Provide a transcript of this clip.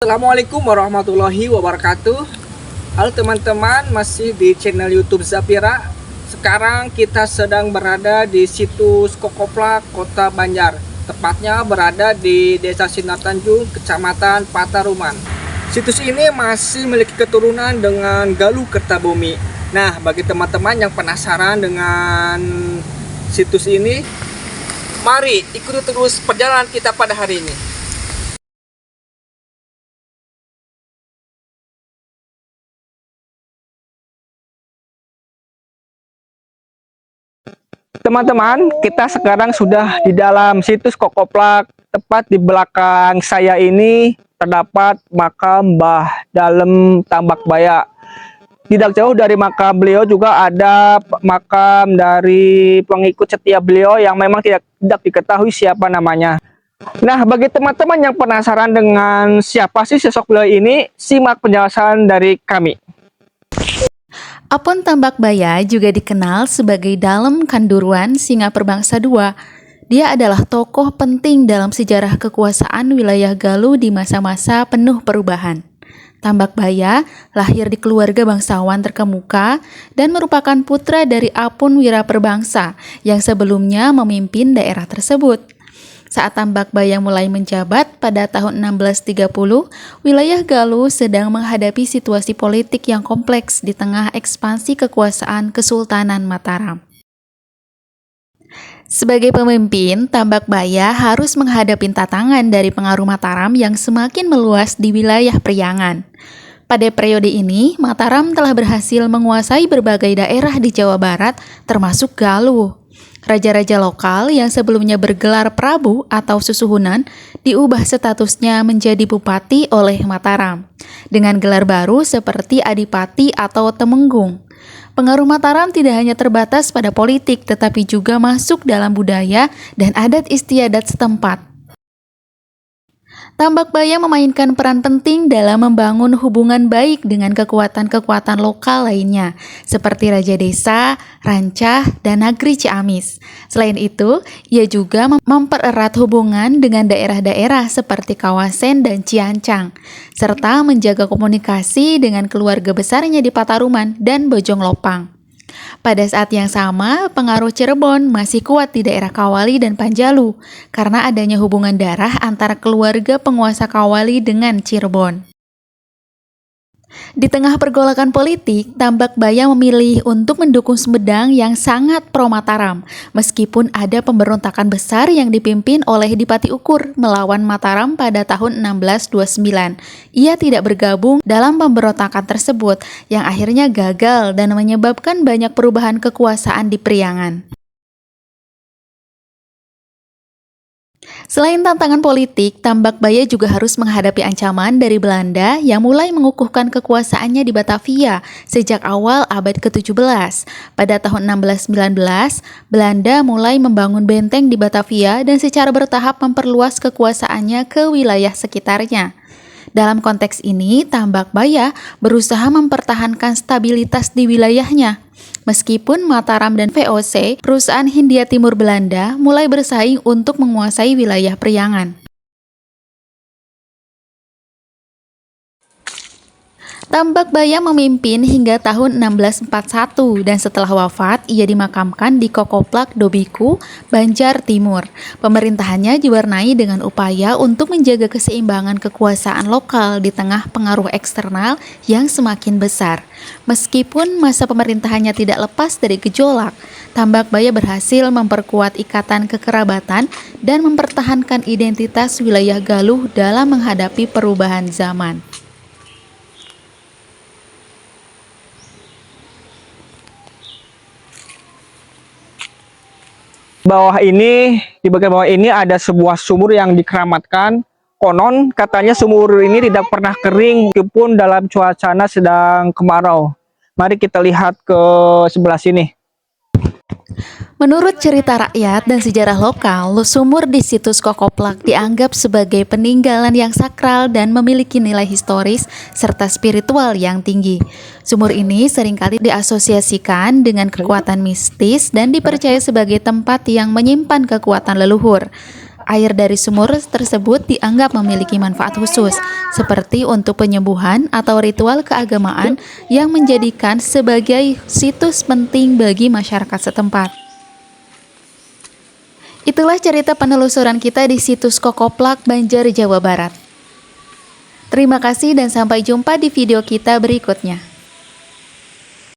Assalamualaikum warahmatullahi wabarakatuh. Halo teman-teman, masih di channel YouTube Zafira. Sekarang kita sedang berada di situs Kokoplak, Kota Banjar. Tepatnya berada di Desa Sinar Tanjung, Kecamatan Pataruman. Situs ini masih memiliki keturunan dengan Galuh Kertabumi. Nah, bagi teman-teman yang penasaran dengan situs ini, mari ikuti terus perjalanan kita pada hari ini. Teman-teman, kita sekarang sudah di dalam situs Kokoplak. Tepat di belakang saya ini terdapat makam Mbah Dalem Tambak Baya. Tidak jauh dari makam beliau juga ada makam dari pengikut setia beliau yang memang tidak diketahui siapa namanya. Nah, bagi teman-teman yang penasaran dengan siapa sih sosok beliau ini, simak penjelasan dari kami. Apon Tambak Baya juga dikenal sebagai Dalem Kanduruan Singa Perbangsa II. Dia adalah tokoh penting dalam sejarah kekuasaan wilayah Galuh di masa-masa penuh perubahan. Tambak Baya lahir di keluarga bangsawan terkemuka dan merupakan putra dari Apon Wiraperbangsa yang sebelumnya memimpin daerah tersebut. Saat Tambak Baya mulai menjabat pada tahun 1630, wilayah Galuh sedang menghadapi situasi politik yang kompleks di tengah ekspansi kekuasaan Kesultanan Mataram. Sebagai pemimpin, Tambak Baya harus menghadapi tantangan dari pengaruh Mataram yang semakin meluas di wilayah Priangan. Pada periode ini, Mataram telah berhasil menguasai berbagai daerah di Jawa Barat, termasuk Galuh. Raja-raja lokal yang sebelumnya bergelar Prabu atau Susuhunan diubah statusnya menjadi Bupati oleh Mataram, dengan gelar baru seperti Adipati atau Temenggung. Pengaruh Mataram tidak hanya terbatas pada politik, tetapi juga masuk dalam budaya dan adat istiadat setempat. Tambak Baya memainkan peran penting dalam membangun hubungan baik dengan kekuatan-kekuatan lokal lainnya, seperti Raja Desa, Rancah, dan Nagri Ciamis. Selain itu, ia juga mempererat hubungan dengan daerah-daerah seperti Kawasen dan Ciancang, serta menjaga komunikasi dengan keluarga besarnya di Pataruman dan Bojong Lopang. Pada saat yang sama, pengaruh Cirebon masih kuat di daerah Kawali dan Panjalu karena adanya hubungan darah antara keluarga penguasa Kawali dengan Cirebon. Di tengah pergolakan politik, Tambak Baya memilih untuk mendukung Sumedang yang sangat pro-Mataram, meskipun ada pemberontakan besar yang dipimpin oleh Dipati Ukur melawan Mataram pada tahun 1629. Ia tidak bergabung dalam pemberontakan tersebut, yang akhirnya gagal dan menyebabkan banyak perubahan kekuasaan di Priangan. Selain tantangan politik, Tambak Baya juga harus menghadapi ancaman dari Belanda yang mulai mengukuhkan kekuasaannya di Batavia sejak awal abad ke-17. Pada tahun 1619, Belanda mulai membangun benteng di Batavia dan secara bertahap memperluas kekuasaannya ke wilayah sekitarnya. Dalam konteks ini, Tambak Baya berusaha mempertahankan stabilitas di wilayahnya. Meskipun Mataram dan VOC, perusahaan Hindia Timur Belanda, mulai bersaing untuk menguasai wilayah Priangan. Tambak Baya memimpin hingga tahun 1641 dan setelah wafat ia dimakamkan di Kokoplak Dobiku, Banjar Timur. Pemerintahannya diwarnai dengan upaya untuk menjaga keseimbangan kekuasaan lokal di tengah pengaruh eksternal yang semakin besar. Meskipun masa pemerintahannya tidak lepas dari gejolak, Tambak Baya berhasil memperkuat ikatan kekerabatan dan mempertahankan identitas wilayah Galuh dalam menghadapi perubahan zaman. Di bagian bawah ini ada sebuah sumur yang dikeramatkan. Konon katanya sumur ini tidak pernah kering meskipun dalam cuaca sedang kemarau. Mari kita lihat ke sebelah sini. Menurut cerita rakyat dan sejarah lokal, sumur di situs Kokoplak dianggap sebagai peninggalan yang sakral dan memiliki nilai historis serta spiritual yang tinggi. Sumur ini seringkali diasosiasikan dengan kekuatan mistis dan dipercaya sebagai tempat yang menyimpan kekuatan leluhur. Air dari sumur tersebut dianggap memiliki manfaat khusus, seperti untuk penyembuhan atau ritual keagamaan yang menjadikan sebagai situs penting bagi masyarakat setempat. Itulah cerita penelusuran kita di situs Kokoplak, Banjar, Jawa Barat. Terima kasih dan sampai jumpa di video kita berikutnya.